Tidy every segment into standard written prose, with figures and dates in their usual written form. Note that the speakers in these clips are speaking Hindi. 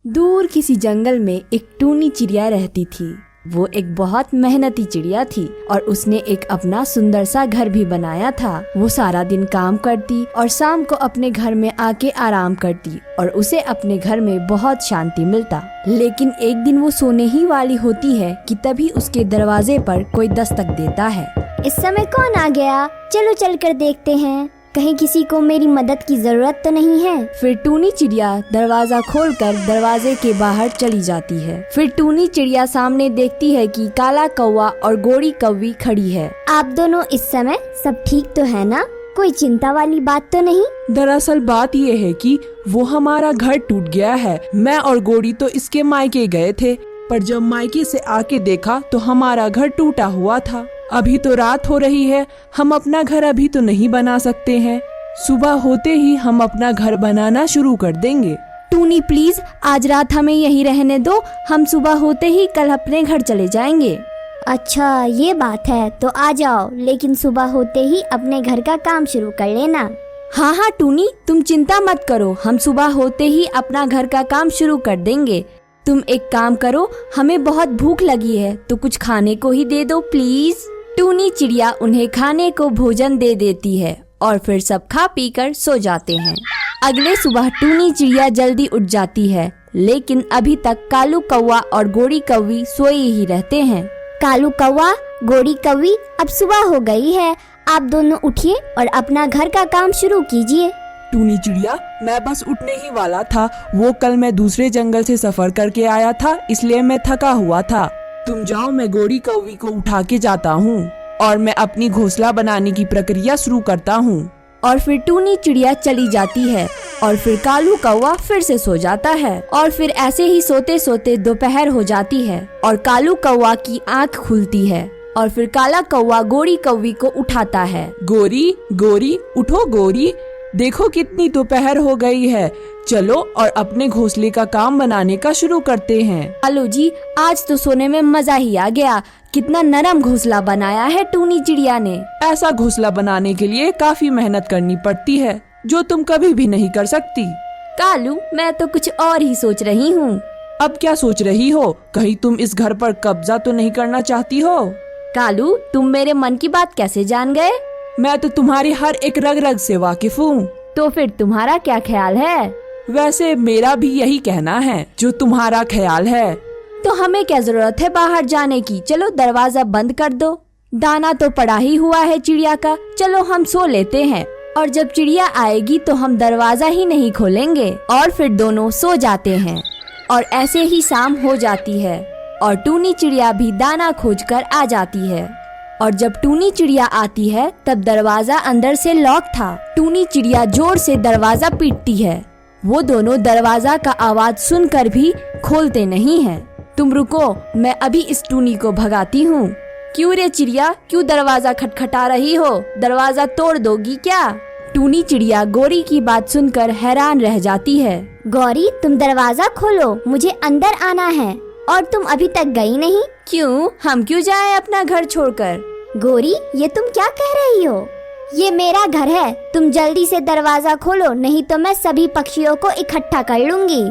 दूर किसी जंगल में एक टूनी चिड़िया रहती थी। वो एक बहुत मेहनती चिड़िया थी और उसने एक अपना सुंदर सा घर भी बनाया था। वो सारा दिन काम करती और शाम को अपने घर में आके आराम करती और उसे अपने घर में बहुत शांति मिलता। लेकिन एक दिन वो सोने ही वाली होती है कि तभी उसके दरवाजे पर कोई दस्तक देता है। इस समय कौन आ गया? चलो चलकर देखते हैं, कहीं किसी को मेरी मदद की जरूरत तो नहीं है। फिर टूनी चिड़िया दरवाजा खोलकर दरवाजे के बाहर चली जाती है। फिर टूनी चिड़िया सामने देखती है कि काला कौवा और गोरी कौवी खड़ी है। आप दोनों इस समय सब ठीक तो है ना? कोई चिंता वाली बात तो नहीं? दरअसल बात ये है कि वो हमारा घर टूट गया है। मैं और गोरी तो इसके मायके गए थे, पर जब मायके से आके देखा तो हमारा घर टूटा हुआ था। अभी तो रात हो रही है, हम अपना घर अभी तो नहीं बना सकते हैं। सुबह होते ही हम अपना घर बनाना शुरू कर देंगे। टूनी प्लीज आज रात हमें यहीं रहने दो, हम सुबह होते ही कल अपने घर चले जाएंगे। अच्छा ये बात है तो आ जाओ, लेकिन सुबह होते ही अपने घर का काम शुरू कर लेना। हाँ हाँ टूनी, तुम चिंता मत करो, हम सुबह होते ही अपना घर का काम शुरू कर देंगे। तुम एक काम करो, हमें बहुत भूख लगी है तो कुछ खाने को ही दे दो प्लीज। टूनी चिड़िया उन्हें खाने को भोजन दे देती है और फिर सब खा पी कर सो जाते हैं। अगले सुबह टूनी चिड़िया जल्दी उठ जाती है, लेकिन अभी तक कालू कौवा और गोरी कौवी सोए ही रहते हैं। कालू कौवा, गोरी कौवी, अब सुबह हो गई है, आप दोनों उठिए और अपना घर का काम शुरू कीजिए। टूनी चिड़िया, मैं बस उठने ही वाला था। वो कल मैं दूसरे जंगल से सफर करके आया था, इसलिए मैं थका हुआ था। तुम जाओ, मैं गोरी कौवी को उठा के जाता हूँ और मैं अपनी घोंसला बनाने की प्रक्रिया शुरू करता हूँ। और फिर टूनी चिड़िया चली जाती है और फिर कालू कौवा फिर से सो जाता है। और फिर ऐसे ही सोते सोते दोपहर हो जाती है और कालू कौवा की आँख खुलती है और फिर काला कौवा गोरी कौवी को उठाता है। गोरी गोरी उठो गोरी, देखो कितनी दोपहर हो गई है। चलो और अपने घोंसले का काम बनाने का शुरू करते हैं। कालू जी, आज तो सोने में मजा ही आ गया। कितना नरम घोंसला बनाया है टूनी चिड़िया ने। ऐसा घोंसला बनाने के लिए काफी मेहनत करनी पड़ती है, जो तुम कभी भी नहीं कर सकती। कालू, मैं तो कुछ और ही सोच रही हूँ। अब क्या सोच रही हो? कहीं तुम इस घर पर कब्जा तो नहीं करना चाहती हो? कालू, तुम मेरे मन की बात कैसे जान गए? मैं तो तुम्हारी हर एक रग रग से वाकिफ हूँ। तो फिर तुम्हारा क्या ख्याल है? वैसे मेरा भी यही कहना है जो तुम्हारा ख्याल है। तो हमें क्या जरूरत है बाहर जाने की? चलो दरवाजा बंद कर दो। दाना तो पड़ा ही हुआ है चिड़िया का, चलो हम सो लेते हैं और जब चिड़िया आएगी तो हम दरवाजा ही नहीं खोलेंगे। और फिर दोनों सो जाते हैं और ऐसे ही शाम हो जाती है और टूनी चिड़िया भी दाना खोजकर आ जाती है। और जब टूनी चिड़िया आती है तब दरवाजा अंदर से लॉक था। टूनी चिड़िया जोर से दरवाजा पीटती है। वो दोनों दरवाजा का आवाज सुनकर भी खोलते नहीं हैं। तुम रुको, मैं अभी इस टूनी को भगाती हूँ। क्यों रे चिड़िया, क्यों दरवाजा खटखटा रही हो? दरवाजा तोड़ दोगी क्या? टूनी चिड़िया गोरी की बात सुनकर हैरान रह जाती है। गौरी, तुम दरवाजा खोलो, मुझे अंदर आना है। और तुम अभी तक गई नहीं? क्यों? हम क्यों जाएं अपना घर छोड़कर? गोरी, ये तुम क्या कह रही हो? ये मेरा घर है, तुम जल्दी से दरवाजा खोलो, नहीं तो मैं सभी पक्षियों को इकट्ठा कर लूंगी।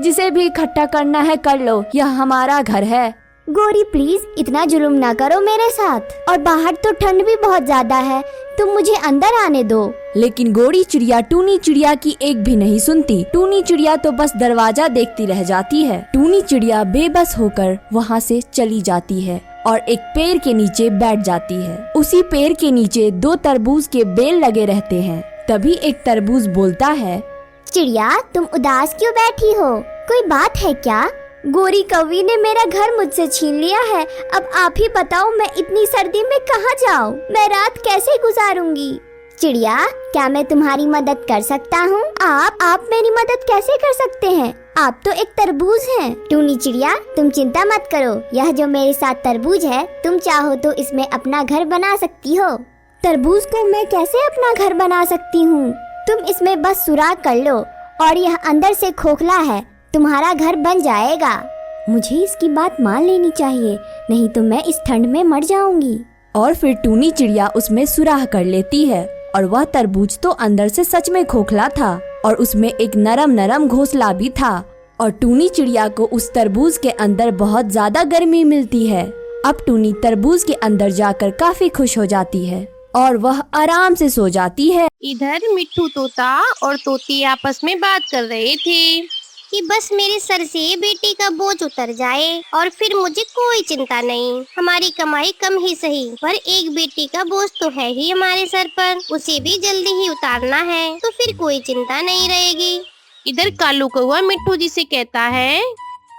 जिसे भी इकट्ठा करना है कर लो, यह हमारा घर है। गोरी प्लीज इतना जुल्म ना करो मेरे साथ, और बाहर तो ठंड भी बहुत ज्यादा है, तुम मुझे अंदर आने दो। लेकिन गोरी चिड़िया टूनी चिड़िया की एक भी नहीं सुनती। टूनी चिड़िया तो बस दरवाजा देखती रह जाती है। टूनी चिड़िया बेबस होकर वहाँ से चली जाती है और एक पेड़ के नीचे बैठ जाती है। उसी पेड़ के नीचे दो तरबूज के बेल लगे रहते हैं। तभी एक तरबूज बोलता है, चिड़िया तुम उदास क्यों बैठी हो? कोई बात है क्या? गोरी कौवी ने मेरा घर मुझसे छीन लिया है, अब आप ही बताओ मैं इतनी सर्दी में कहाँ जाऊँ? मैं रात कैसे गुजारूंगी? चिड़िया, क्या मैं तुम्हारी मदद कर सकता हूँ? आप मेरी मदद कैसे कर सकते हैं? आप तो एक तरबूज हैं। टूनी चिड़िया, तुम चिंता मत करो, यह जो मेरे साथ तरबूज है, तुम चाहो तो इसमें अपना घर बना सकती हो। तरबूज को मैं कैसे अपना घर बना सकती हूँ? तुम इसमें बस सुराख कर लो और यह अंदर से खोखला है, तुम्हारा घर बन जाएगा। मुझे इसकी बात मान लेनी चाहिए, नहीं तो मैं इस ठंड में मर जाऊंगी। और फिर टूनी चिड़िया उसमें सुराख कर लेती है और वह तरबूज तो अंदर से सच में खोखला था और उसमें एक नरम नरम घोंसला भी था। और टूनी चिड़िया को उस तरबूज के अंदर बहुत ज्यादा गर्मी मिलती है। अब टूनी तरबूज के अंदर जाकर काफी खुश हो जाती है और वह आराम से सो जाती है। इधर मिट्ठू तोता और तोती आपस में बात कर रहे थे कि बस मेरे सर से बेटी का बोझ उतर जाए और फिर मुझे कोई चिंता नहीं। हमारी कमाई कम ही सही, पर एक बेटी का बोझ तो है ही हमारे सर पर, उसे भी जल्दी ही उतारना है, तो फिर कोई चिंता नहीं रहेगी। इधर कालू कौवा मिट्ठू जी से कहता है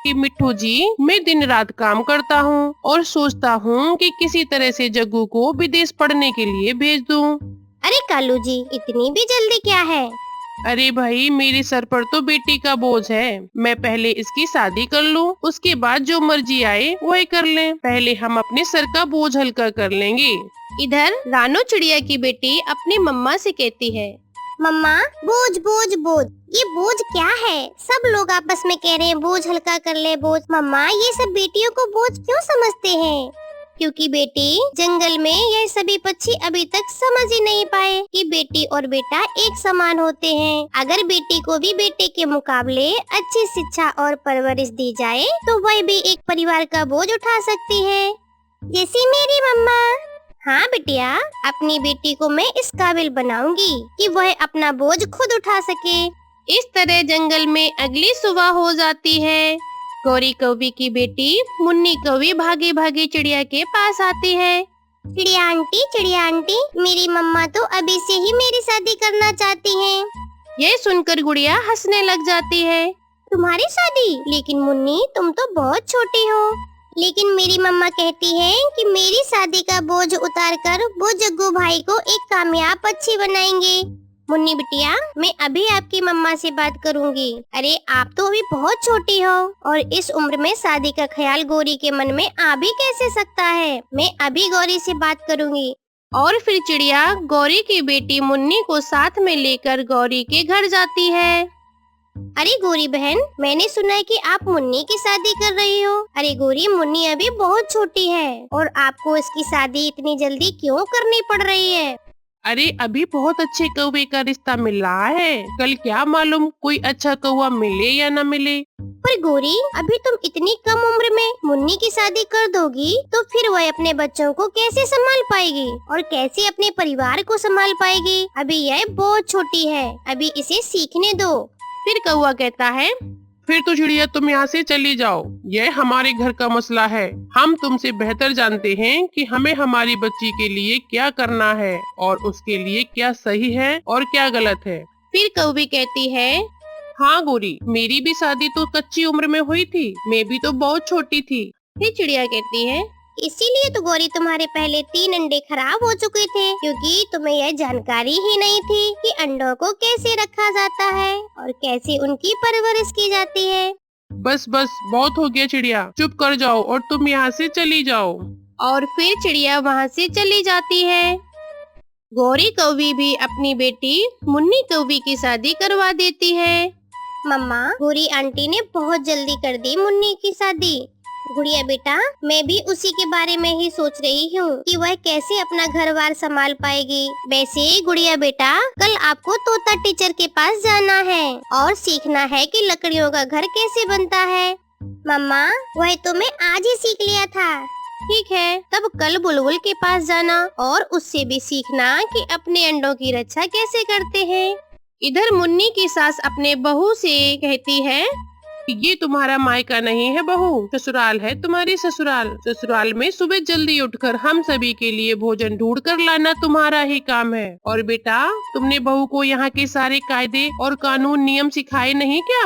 कि मिट्ठू जी, मैं दिन रात काम करता हूँ और सोचता हूँ कि किसी तरह से जग्गू को विदेश पढ़ने के लिए भेज दूँ। अरे कालू जी, इतनी भी जल्दी क्या है? अरे भाई, मेरे सर पर तो बेटी का बोझ है। मैं पहले इसकी शादी कर लूं, उसके बाद जो मर्जी आए वही कर लें। पहले हम अपने सर का बोझ हल्का कर लेंगे। इधर रानो चिड़िया की बेटी अपनी मम्मा से कहती है, मम्मा, बोझ बोझ बोझ, ये बोझ क्या है? सब लोग आपस में कह रहे हैं बोझ हल्का कर ले बोझ। मम्मा, ये सब बेटियों को बोझ क्यों समझते हैं? क्योंकि बेटी, जंगल में यह सभी पक्षी अभी तक समझ ही नहीं पाए कि बेटी और बेटा एक समान होते हैं। अगर बेटी को भी बेटे के मुकाबले अच्छी शिक्षा और परवरिश दी जाए तो वह भी एक परिवार का बोझ उठा सकती है, जैसी मेरी मम्मा। हाँ बिटिया, अपनी बेटी को मैं इस काबिल बनाऊंगी कि वह अपना बोझ खुद उठा सके। इस तरह जंगल में अगली सुबह हो जाती है। गौरी कौवी की बेटी मुन्नी कौवी भागे भागे चिड़िया के पास आती है। चिड़िया आंटी, मेरी मम्मा तो अभी से ही मेरी शादी करना चाहती हैं। यह सुनकर गुड़िया हंसने लग जाती है। तुम्हारी शादी? लेकिन मुन्नी, तुम तो बहुत छोटी हो। लेकिन मेरी मम्मा कहती है कि मेरी शादी का बोझ उतारकर वो जग्गू भाई को एक कामयाब पक्षी बनाएंगे। मुन्नी बिटिया, मैं अभी आपकी मम्मा से बात करूंगी। अरे आप तो अभी बहुत छोटी हो और इस उम्र में शादी का ख्याल गौरी के मन में आ भी कैसे सकता है। मैं अभी गौरी से बात करूंगी। और फिर चिड़िया गौरी की बेटी मुन्नी को साथ में लेकर गौरी के घर जाती है। अरे गौरी बहन, मैंने सुना है कि आप मुन्नी की शादी कर रही हो। अरे गौरी, मुन्नी अभी बहुत छोटी है और आपको इसकी शादी इतनी जल्दी क्यों करनी पड़ रही है? अरे अभी बहुत अच्छे कौवे का रिश्ता मिल रहा है, कल क्या मालूम कोई अच्छा कौवा मिले या न मिले। पर गौरी, अभी तुम इतनी कम उम्र में मुन्नी की शादी कर दोगी तो फिर वह अपने बच्चों को कैसे संभाल पाएगी और कैसे अपने परिवार को संभाल पाएगी? अभी यह बहुत छोटी है, अभी इसे सीखने दो। फिर कौवा कहता है, फिर तो चिड़िया तुम यहाँ से चली जाओ, यह हमारे घर का मसला है। हम तुमसे बेहतर जानते हैं कि हमें हमारी बच्ची के लिए क्या करना है और उसके लिए क्या सही है और क्या गलत है। फिर कौवी कहती है, हाँ गौरी, मेरी भी शादी तो कच्ची उम्र में हुई थी, मैं भी तो बहुत छोटी थी। फिर चिड़िया कहती है, इसीलिए तो गौरी तुम्हारे पहले 3 अंडे खराब हो चुके थे, क्योंकि तुम्हें यह जानकारी ही नहीं थी कि अंडों को कैसे रखा जाता है और कैसे उनकी परवरिश की जाती है। बस बस, बहुत हो गया चिड़िया, चुप कर जाओ और तुम यहाँ से चली जाओ। और फिर चिड़िया वहाँ से चली जाती है। गौरी कौवी भी अपनी बेटी मुन्नी कौवी की शादी करवा देती है। मम्मा, गौरी आंटी ने बहुत जल्दी कर दी मुन्नी की शादी। गुड़िया बेटा, मैं भी उसी के बारे में ही सोच रही हूँ कि वह कैसे अपना घर-बार संभाल पाएगी। वैसे गुड़िया बेटा, कल आपको तोता टीचर के पास जाना है और सीखना है कि लकड़ियों का घर कैसे बनता है। मम्मा, वह तो मैं आज ही सीख लिया था। ठीक है, तब कल बुलबुल के पास जाना और उससे भी सीखना कि अपने अंडों की रक्षा कैसे करते हैं। इधर मुन्नी की सास अपने बहू से कहती है, ये तुम्हारा मायका नहीं है बहू, ससुराल है तुम्हारी ससुराल। ससुराल में सुबह जल्दी उठकर हम सभी के लिए भोजन ढूंढ कर लाना तुम्हारा ही काम है। और बेटा, तुमने बहू को यहाँ के सारे कायदे और कानून नियम सिखाए नहीं क्या?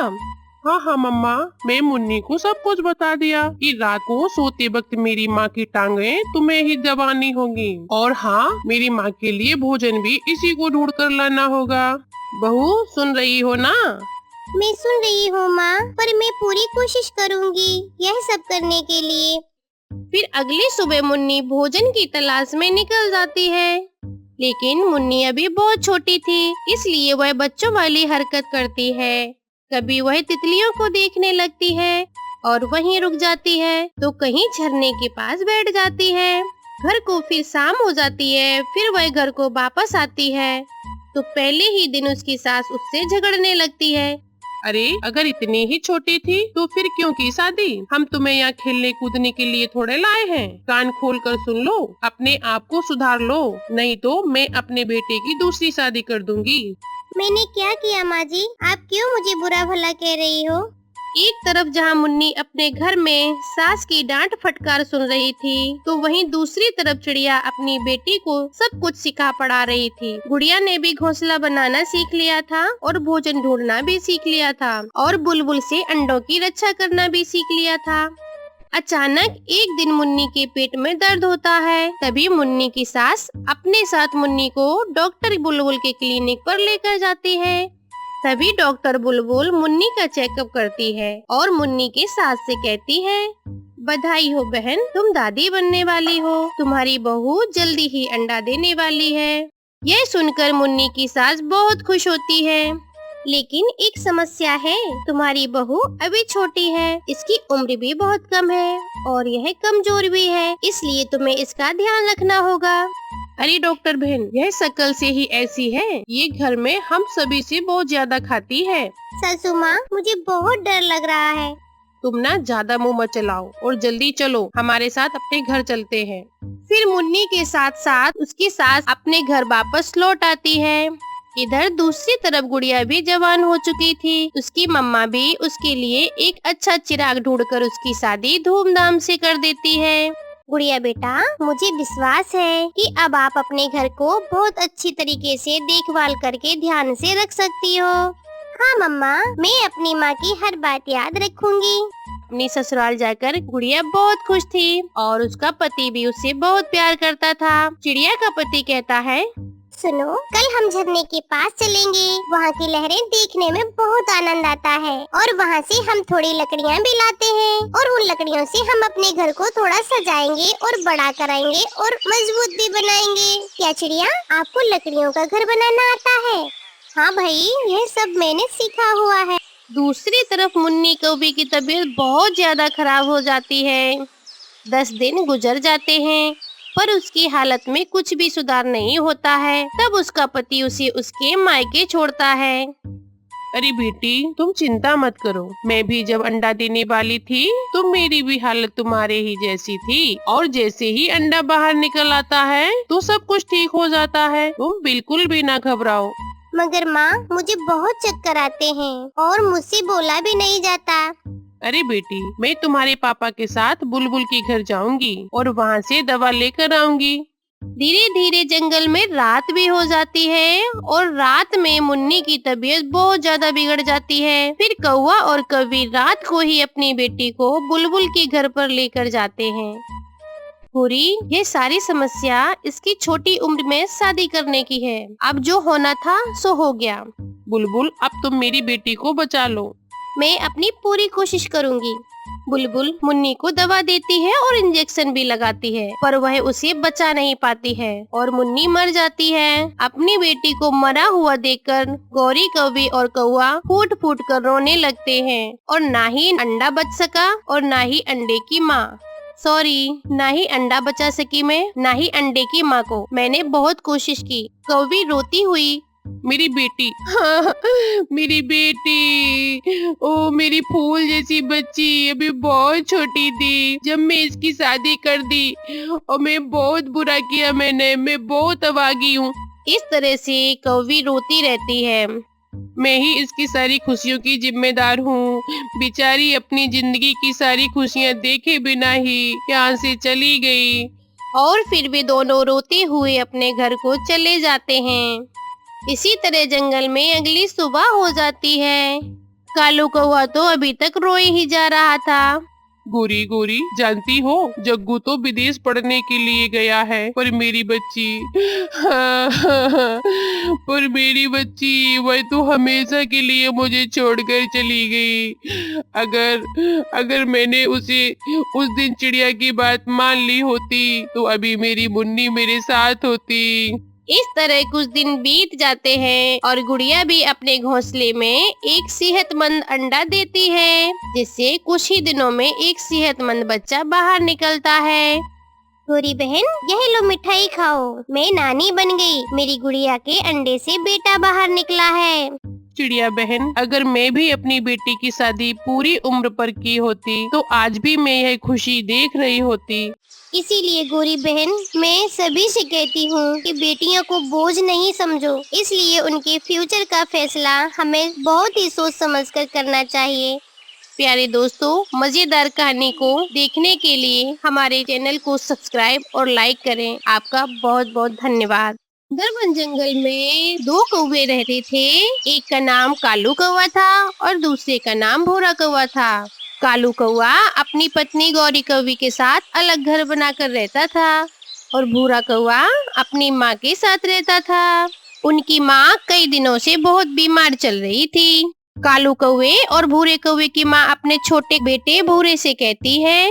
हाँ हाँ मम्मा, मैं मुन्नी को सब कुछ बता दिया कि रात को सोते वक्त मेरी माँ की टांगे तुम्हें ही दबानी होगी। और हाँ, मेरी माँ के लिए भोजन भी इसी को ढूंढ कर लाना होगा। बहू, सुन रही हो ना? मैं सुन रही हूँ माँ, पर मैं पूरी कोशिश करूँगी यह सब करने के लिए। फिर अगली सुबह मुन्नी भोजन की तलाश में निकल जाती है, लेकिन मुन्नी अभी बहुत छोटी थी, इसलिए वह बच्चों वाली हरकत करती है। कभी वह तितलियों को देखने लगती है और वहीं रुक जाती है, तो कहीं झरने के पास बैठ जाती है। घर को फिर शाम हो जाती है, फिर वह घर को वापस आती है, तो पहले ही दिन उसकी सास उससे झगड़ने लगती है। अरे अगर इतनी ही छोटी थी तो फिर क्यों की शादी? हम तुम्हें यहाँ खेलने कूदने के लिए थोड़े लाए हैं। कान खोल कर सुन लो, अपने आप को सुधार लो, नहीं तो मैं अपने बेटे की दूसरी शादी कर दूंगी। मैंने क्या किया माँ जी? आप क्यों मुझे बुरा भला कह रही हो? एक तरफ जहाँ मुन्नी अपने घर में सास की डांट फटकार सुन रही थी, तो वहीं दूसरी तरफ चिड़िया अपनी बेटी को सब कुछ सिखा पढ़ा रही थी। गुड़िया ने भी घोंसला बनाना सीख लिया था और भोजन ढूंढना भी सीख लिया था और बुलबुल से अंडों की रक्षा करना भी सीख लिया था। अचानक एक दिन मुन्नी के पेट में दर्द होता है। तभी मुन्नी की सास अपने साथ मुन्नी को डॉक्टर बुलबुल के क्लिनिक पर लेकर जाती है। तभी डॉक्टर बुलबुल मुन्नी का चेकअप करती है और मुन्नी की सास से कहती है, बधाई हो बहन, तुम दादी बनने वाली हो। तुम्हारी बहू जल्दी ही अंडा देने वाली है। यह सुनकर मुन्नी की सास बहुत खुश होती है। लेकिन एक समस्या है, तुम्हारी बहू अभी छोटी है, इसकी उम्र भी बहुत कम है और यह कमजोर भी है, इसलिए तुम्हें इसका ध्यान रखना होगा। अरे डॉक्टर बहन, यह शक्ल से ही ऐसी है, ये घर में हम सभी से बहुत ज्यादा खाती है। सासू माँ, मुझे बहुत डर लग रहा है। तुम ना ज्यादा मुंह मत चलाओ और जल्दी चलो, हमारे साथ अपने घर चलते हैं। फिर मुन्नी के साथ साथ उसकी सास अपने घर वापस लौट आती है। इधर दूसरी तरफ गुड़िया भी जवान हो चुकी थी। उसकी मम्मा भी उसके लिए एक अच्छा चिराग ढूंढकर उसकी शादी धूमधाम से कर देती है। गुड़िया बेटा, मुझे विश्वास है कि अब आप अपने घर को बहुत अच्छी तरीके से देखभाल करके ध्यान से रख सकती हो। हाँ मम्मा, मैं अपनी माँ की हर बात याद रखूंगी। अपनी ससुराल जाकर गुड़िया बहुत खुश थी और उसका पति भी उससे बहुत प्यार करता था। चिड़िया का पति कहता है, सुनो, कल हम झरने के पास चलेंगे। वहाँ की लहरें देखने में बहुत आनंद आता है और वहाँ से हम थोड़ी लकड़ियाँ भी लाते हैं और उन लकड़ियों से हम अपने घर को थोड़ा सजाएंगे और बड़ा कराएंगे और मजबूत भी बनाएंगे। क्या चिड़िया, आपको लकड़ियों का घर बनाना आता है? हाँ भाई, यह सब मैंने सीखा हुआ है। दूसरी तरफ मुन्नी कौवी की तबीयत बहुत ज्यादा खराब हो जाती है। 10 दिन गुजर जाते हैं पर उसकी हालत में कुछ भी सुधार नहीं होता है। तब उसका पति उसे उसके मायके छोड़ता है। अरे बेटी, तुम चिंता मत करो, मैं भी जब अंडा देने वाली थी तो मेरी भी हालत तुम्हारे ही जैसी थी और जैसे ही अंडा बाहर निकल आता है तो सब कुछ ठीक हो जाता है। तुम बिल्कुल भी ना घबराओ। मगर माँ, मुझे बहुत चक्कर आते हैं और मुझसे बोला भी नहीं जाता। अरे बेटी, मैं तुम्हारे पापा के साथ बुलबुल के घर जाऊंगी और वहाँ से दवा लेकर आऊंगी। धीरे धीरे जंगल में रात भी हो जाती है और रात में मुन्नी की तबीयत बहुत ज्यादा बिगड़ जाती है। फिर कौवा और कौवी रात को ही अपनी बेटी को बुलबुल के घर पर लेकर जाते हैं। पूरी ये सारी समस्या इसकी छोटी उम्र में शादी करने की है। अब जो होना था सो हो गया। बुलबुल, अब तुम मेरी बेटी को बचा लो। मैं अपनी पूरी कोशिश करूंगी। बुलबुल मुन्नी को दवा देती है और इंजेक्शन भी लगाती है, पर वह उसे बचा नहीं पाती है और मुन्नी मर जाती है। अपनी बेटी को मरा हुआ देखकर गौरी, कौवी और कौवा फूट फूट कर रोने लगते हैं और ना ही अंडा बच सका और ना ही अंडे की माँ। सॉरी, ना ही अंडा बचा सकी मैं, ना ही अंडे की माँ को। मैंने बहुत कोशिश की। कौवी रोती हुई, मेरी बेटी, हाँ, मेरी बेटी, ओ मेरी फूल जैसी बच्ची, अभी बहुत छोटी थी जब मैं इसकी शादी कर दी और मैं बहुत बुरा किया, मैं बहुत अभागी हूँ। इस तरह से कौवी रोती रहती है। मैं ही इसकी सारी खुशियों की जिम्मेदार हूँ। बेचारी अपनी जिंदगी की सारी खुशियाँ देखे बिना ही यहाँ से चली गई। और फिर भी दोनों रोते हुए अपने घर को चले जाते हैं। इसी तरह जंगल में अगली सुबह हो जाती है। कालू कौवा तो अभी तक रोए ही जा रहा था। गोरी गोरी, जानती हो, जग्गू तो विदेश पढ़ने के लिए गया है, पर मेरी बच्ची पर मेरी बच्ची, वह तो हमेशा के लिए मुझे छोड़कर चली गई। अगर मैंने उसे उस दिन चिड़िया की बात मान ली होती तो अभी मेरी मुन्नी मेरे साथ होती। इस तरह कुछ दिन बीत जाते हैं और गुड़िया भी अपने घोंसले में एक सेहतमंद अंडा देती है, जिससे कुछ ही दिनों में एक सेहतमंद बच्चा बाहर निकलता है। गोरी बहन, यह लो मिठाई खाओ, मैं नानी बन गई। मेरी गुड़िया के अंडे से बेटा बाहर निकला है। चिड़िया बहन, अगर मैं भी अपनी बेटी की शादी पूरी उम्र पर की होती तो आज भी मैं यह खुशी देख रही होती। इसीलिए गोरी बहन, मैं सभी से कहती हूँ कि बेटियों को बोझ नहीं समझो, इसलिए उनके फ्यूचर का फैसला हमें बहुत ही सोच समझ कर करना चाहिए। प्यारे दोस्तों, मजेदार कहानी को देखने के लिए हमारे चैनल को सब्सक्राइब और लाइक करें। आपका बहुत बहुत धन्यवाद। दरबन जंगल में दो कौवे रहते थे। एक का नाम कालू कौवा था और दूसरे का नाम भूरा कौवा था। कालू कौवा अपनी पत्नी गौरी कौवी के साथ अलग घर बनाकर रहता था और भूरा कौवा अपनी माँ के साथ रहता था। उनकी माँ कई दिनों से बहुत बीमार चल रही थी। कालू कौवे और भूरे कौवे की माँ अपने छोटे बेटे भूरे से कहती है,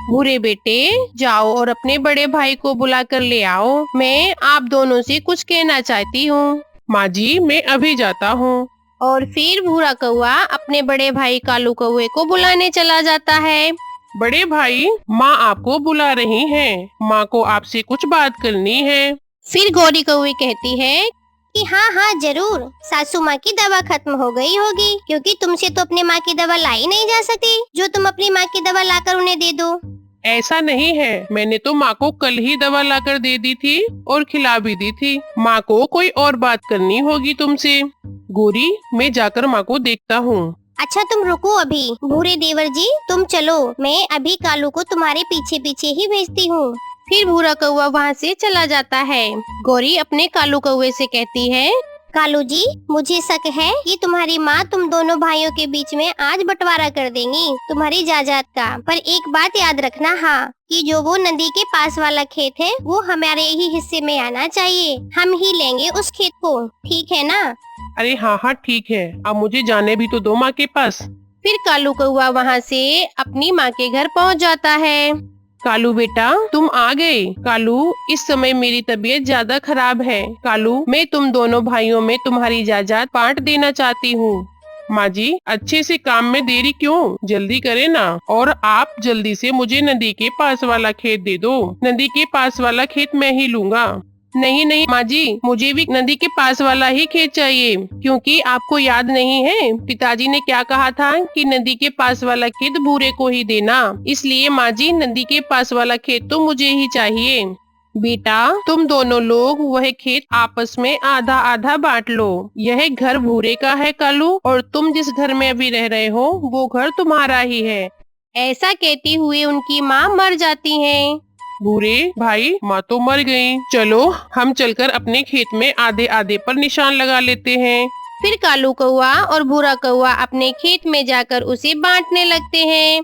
भूरे बेटे, जाओ और अपने बड़े भाई को बुला कर ले आओ, मैं आप दोनों से कुछ कहना चाहती हूँ। माँ जी, मैं अभी जाता हूँ। और फिर भूरा कौवा अपने बड़े भाई कालू कौवे को बुलाने चला जाता है। बड़े भाई, माँ आपको बुला रही हैं। माँ को आपसे कुछ बात करनी है। फिर गौरी कौवे कहती है कि हाँ हाँ जरूर, सासू माँ की दवा खत्म हो गई होगी, क्योंकि तुमसे तो अपनी माँ की दवा लाई नहीं जा सकती जो तुम अपनी माँ की दवा लाकर उन्हें दे दो। ऐसा नहीं है, मैंने तो माँ को कल ही दवा लाकर दे दी थी और खिला भी दी थी। माँ को कोई और बात करनी होगी तुमसे। गोरी, मैं जाकर माँ को देखता हूँ। अच्छा तुम रुको अभी। भूरे देवर जी, तुम चलो, मैं अभी कालू को तुम्हारे पीछे पीछे ही भेजती हूँ। फिर भूरा कौवा वहाँ से चला जाता है। गौरी अपने कालू कौवे से कहती है, कालू जी, मुझे शक है कि तुम्हारी माँ तुम दोनों भाइयों के बीच में आज बंटवारा कर देंगी तुम्हारी जायदाद का। पर एक बात याद रखना, हाँ, कि जो वो नदी के पास वाला खेत है वो हमारे ही हिस्से में आना चाहिए। हम ही लेंगे उस खेत को, ठीक है ना? अरे हाँ हाँ ठीक है, अब मुझे जाने भी तो दो माँ के पास। फिर कालू कौवा वहाँ से अपनी माँ के घर पहुँच जाता है। कालू बेटा, तुम आ गए। कालू, इस समय मेरी तबीयत ज्यादा खराब है। कालू, मैं तुम दोनों भाइयों में तुम्हारी जायदाद बांट देना चाहती हूँ। माँ जी, अच्छे से काम में देरी क्यों, जल्दी करे ना। और आप जल्दी से मुझे नदी के पास वाला खेत दे दो। नदी के पास वाला खेत मैं ही लूंगा। नहीं नहीं माँ जी, मुझे भी नदी के पास वाला ही खेत चाहिए, क्योंकि आपको याद नहीं है पिताजी ने क्या कहा था कि नदी के पास वाला खेत भूरे को ही देना। इसलिए माँ जी, नदी के पास वाला खेत तो मुझे ही चाहिए। बेटा, तुम दोनों लोग वह खेत आपस में आधा आधा बांट लो। यह घर भूरे का है कालू, और तुम जिस घर में अभी रह रहे हो वो घर तुम्हारा ही है। ऐसा कहती हुए उनकी माँ मर जाती हैं। भूरे भाई, माँ तो मर गई। चलो हम चलकर अपने खेत में आधे आधे पर निशान लगा लेते हैं। फिर कालू कौवा और भूरा कौवा अपने खेत में जाकर उसे बांटने लगते हैं।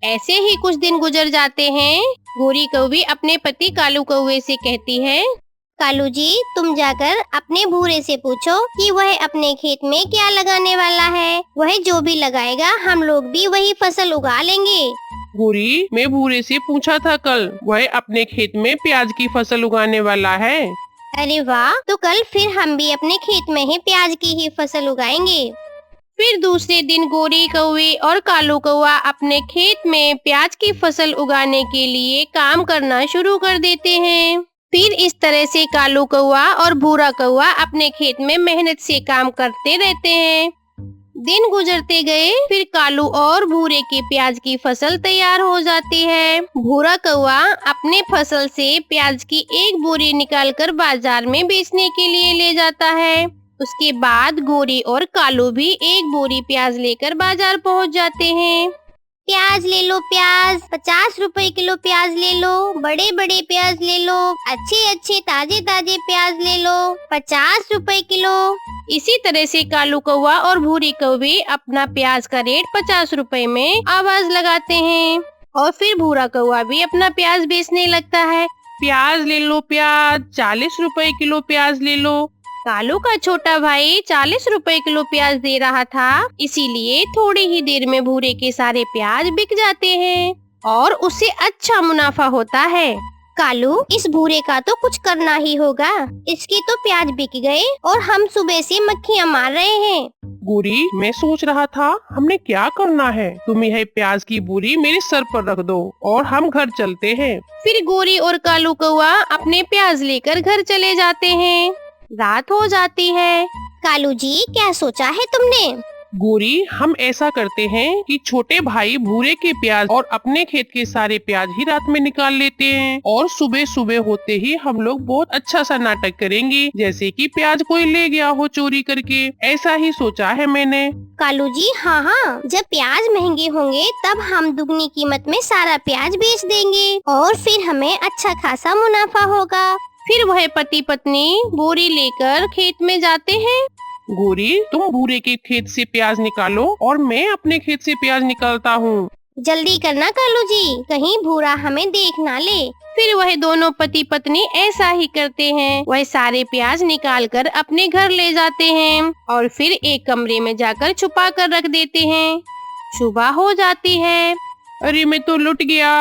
ऐसे ही कुछ दिन गुजर जाते हैं। गोरी कौवी अपने पति कालू कौवे से कहती है, कालू जी, तुम जाकर अपने भूरे से पूछो कि वह अपने खेत में क्या लगाने वाला है। वह जो भी लगाएगा हम लोग भी वही फसल उगा लेंगे। गोरी, मैं भूरे से पूछा था कल, वह अपने खेत में प्याज की फसल उगाने वाला है। अरे वाह, तो कल फिर हम भी अपने खेत में ही प्याज की ही फसल उगाएंगे। फिर दूसरे दिन गोरी कौवी और कालू कौवा अपने खेत में प्याज की फसल उगाने के लिए काम करना शुरू कर देते हैं। फिर इस तरह से कालू कौवा और भूरा कौवा अपने खेत में मेहनत से काम करते रहते हैं। दिन गुजरते गए, फिर कालू और भूरे की प्याज की फसल तैयार हो जाती है। भूरा कौवा अपने फसल से प्याज की एक बोरी निकालकर बाजार में बेचने के लिए ले जाता है। उसके बाद गोरी और कालू भी एक बोरी प्याज लेकर बाजार पहुंच जाते हैं। प्याज ले लो, प्याज 50 रुपए किलो प्याज ले लो, बड़े बड़े प्याज ले लो, अच्छे अच्छे ताजे ताजे प्याज ले लो, 50 रुपए किलो। इसी तरह से कालू कौवा और भूरी कौवी अपना प्याज का रेट 50 रुपए में आवाज लगाते हैं। और फिर भूरा कौवा भी अपना प्याज बेचने लगता है। प्याज ले लो, प्याज 40 रुपए किलो प्याज ले लो। कालू का छोटा भाई 40 रुपए किलो प्याज दे रहा था, इसीलिए थोड़ी ही देर में भूरे के सारे प्याज बिक जाते हैं और उसे अच्छा मुनाफा होता है। कालू, इस भूरे का तो कुछ करना ही होगा। इसके तो प्याज बिक गए और हम सुबह से मक्खियाँ मार रहे हैं। गोरी, मैं सोच रहा था हमने क्या करना है। तुम यह प्याज की बोरी मेरे सर पर रख दो और हम घर चलते हैं। फिर गोरी और कालू कौवा अपने प्याज लेकर घर चले जाते हैं। रात हो जाती है। कालू जी, क्या सोचा है तुमने? गोरी, हम ऐसा करते हैं कि छोटे भाई भूरे के प्याज और अपने खेत के सारे प्याज ही रात में निकाल लेते हैं और सुबह सुबह होते ही हम लोग बहुत अच्छा सा नाटक करेंगे, जैसे कि प्याज कोई ले गया हो चोरी करके। ऐसा ही सोचा है मैंने। कालू जी, हाँ हाँ, जब प्याज महंगे होंगे तब हम दुगनी कीमत में सारा प्याज बेच देंगे और फिर हमें अच्छा खासा मुनाफा होगा। फिर वह पति पत्नी बोरी लेकर खेत में जाते हैं। गोरी, तुम भूरे के खेत से प्याज निकालो और मैं अपने खेत से प्याज निकालता हूँ। जल्दी करना कालू जी, कहीं भूरा हमें देख ना ले। फिर वह दोनों पति पत्नी ऐसा ही करते हैं। वह सारे प्याज निकाल कर अपने घर ले जाते हैं और फिर एक कमरे में जाकर छुपा कर रख देते हैं। सुबह हो जाती है। अरे मैं तो लुट गया।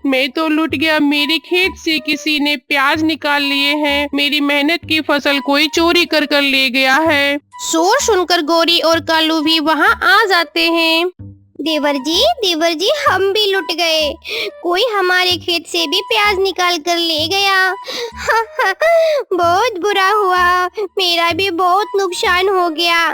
मैं तो लुट गया। मेरे खेत से किसी ने प्याज निकाल लिए हैं। मेरी मेहनत की फसल कोई चोरी कर कर ले गया है। शोर सुनकर गोरी और कालू भी वहाँ आ जाते हैं। देवर जी, हम भी लुट गए। कोई हमारे खेत से भी प्याज निकाल कर ले गया। बहुत बुरा हुआ, मेरा भी बहुत नुकसान हो गया।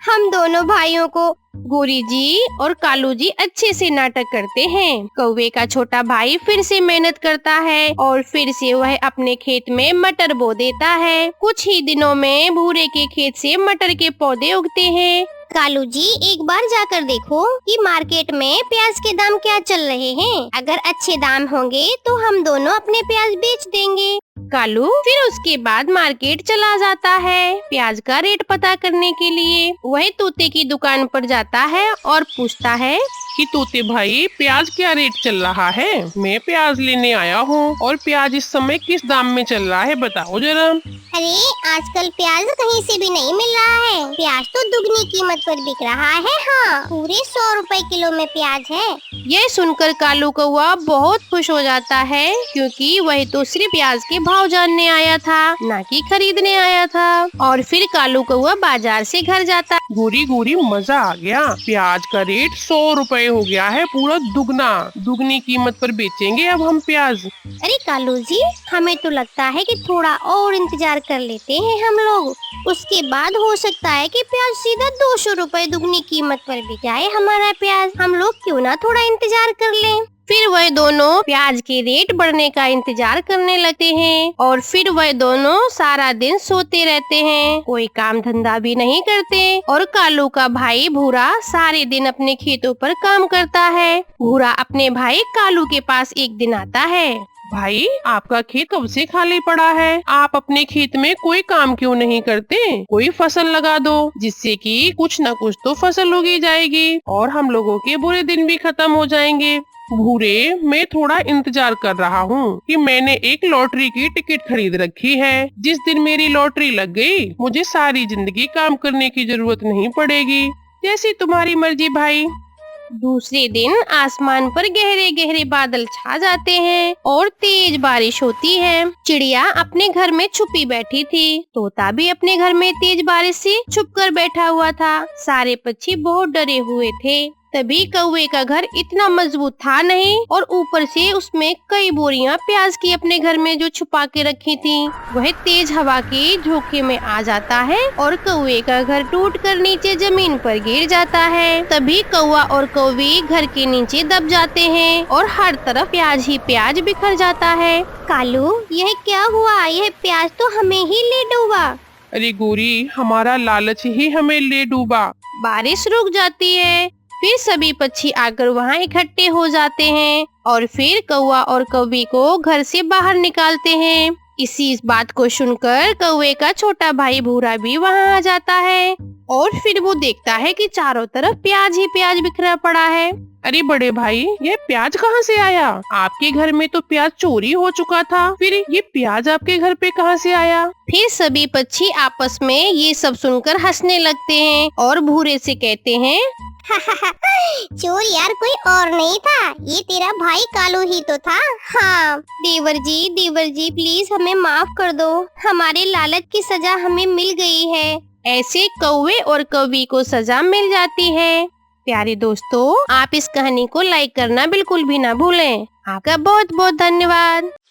हम दोनों भाइयों को। गोरी जी और कालू जी अच्छे से नाटक करते हैं। कौवे का छोटा भाई फिर से मेहनत करता है और फिर से वह अपने खेत में मटर बो देता है। कुछ ही दिनों में भूरे के खेत से मटर के पौधे उगते हैं। कालू जी, एक बार जाकर देखो कि मार्केट में प्याज के दाम क्या चल रहे हैं। अगर अच्छे दाम होंगे तो हम दोनों अपने प्याज बेच देंगे। कालू फिर उसके बाद मार्केट चला जाता है प्याज का रेट पता करने के लिए। वह तोते की दुकान पर जाता है और पूछता है कि तोते भाई, प्याज क्या रेट चल रहा है? मैं प्याज लेने आया हूँ और प्याज इस समय किस दाम में चल रहा है, बताओ जरा। अरे आजकल प्याज कहीं से भी नहीं मिल रहा है। प्याज तो दुगनी कीमत पर बिक रहा है। हाँ, पूरे 100 रुपए किलो में प्याज है। यह सुनकर कालू कौवा बहुत खुश हो जाता है, क्योंकि वह तो सिर्फ प्याज के भाव जानने आया था, ना कि खरीदने आया था। और फिर कालू कौवा बाजार से घर जाता। गोरी गोरी, मजा आ गया। प्याज का रेट 100 रुपए हो गया है, पूरा दुगना। दुगनी कीमत पर बेचेंगे अब हम प्याज। अरे कालू जी, हमें तो लगता है कि थोड़ा और इंतजार कर लेते हैं हम लोग। उसके बाद हो सकता है कि प्याज सीधा 200 रुपए दुगनी कीमत पर बिक जाए हमारा प्याज। हम लोग क्यों ना थोड़ा इंतजार कर लें। फिर वह दोनों प्याज के रेट बढ़ने का इंतजार करने लगते हैं और फिर वह दोनों सारा दिन सोते रहते हैं, कोई काम धंधा भी नहीं करते। और कालू का भाई भूरा सारे दिन अपने खेतों पर काम करता है। भूरा अपने भाई कालू के पास एक दिन आता है। भाई, आपका खेत कब से खाली पड़ा है? आप अपने खेत में कोई काम क्यों नहीं करते? कोई फसल लगा दो, जिससे कि कुछ न कुछ तो फसल उगी जाएगी और हम लोगों के बुरे दिन भी खत्म हो जाएंगे। भूरे, मैं थोड़ा इंतजार कर रहा हूँ कि मैंने एक लॉटरी की टिकट खरीद रखी है। जिस दिन मेरी लॉटरी लग गई, मुझे सारी जिंदगी काम करने की जरूरत नहीं पड़ेगी। जैसी तुम्हारी मर्जी भाई। दूसरे दिन आसमान पर गहरे गहरे बादल छा जाते हैं और तेज बारिश होती है। चिड़िया अपने घर में छुपी बैठी थी। तोता भी अपने घर में तेज बारिश से छुपकर बैठा हुआ था। सारे पक्षी बहुत डरे हुए थे। तभी कौवे का घर इतना मजबूत था नहीं और ऊपर से उसमें कई बोरियां प्याज की अपने घर में जो छुपा के रखी थी, वह तेज हवा के झोंके में आ जाता है और कौवे का घर टूटकर नीचे जमीन पर गिर जाता है। तभी कौवा और कौवी घर के नीचे दब जाते हैं और हर तरफ प्याज ही प्याज बिखर जाता है। कालू, यह क्या हुआ? यह प्याज तो हमें ही ले डूबा। अरे गोरी, हमारा लालच ही हमें ले डूबा। बारिश रुक जाती है। फिर सभी पक्षी आकर वहाँ इकट्ठे हो जाते हैं और फिर कौवा और कौवी को घर से बाहर निकालते हैं। इस बात को सुनकर कौवे का छोटा भाई भूरा भी वहाँ आ जाता है और फिर वो देखता है कि चारों तरफ प्याज ही प्याज बिखरा पड़ा है। अरे बड़े भाई, ये प्याज कहाँ से आया? आपके घर में तो प्याज चोरी हो चुका था, फिर ये प्याज आपके घर पे कहाँ से आया? फिर सभी पक्षी आपस में ये सब सुनकर हंसने लगते हैं और भूरे से कहते हैं, चोर यार कोई और नहीं था, ये तेरा भाई कालू ही तो था। हाँ देवर जी प्लीज हमें माफ कर दो, हमारे लालच की सजा हमें मिल गई है। ऐसे कौवे और कौवी को सजा मिल जाती है। प्यारे दोस्तों, आप इस कहानी को लाइक करना बिल्कुल भी ना भूलें। आपका बहुत बहुत धन्यवाद।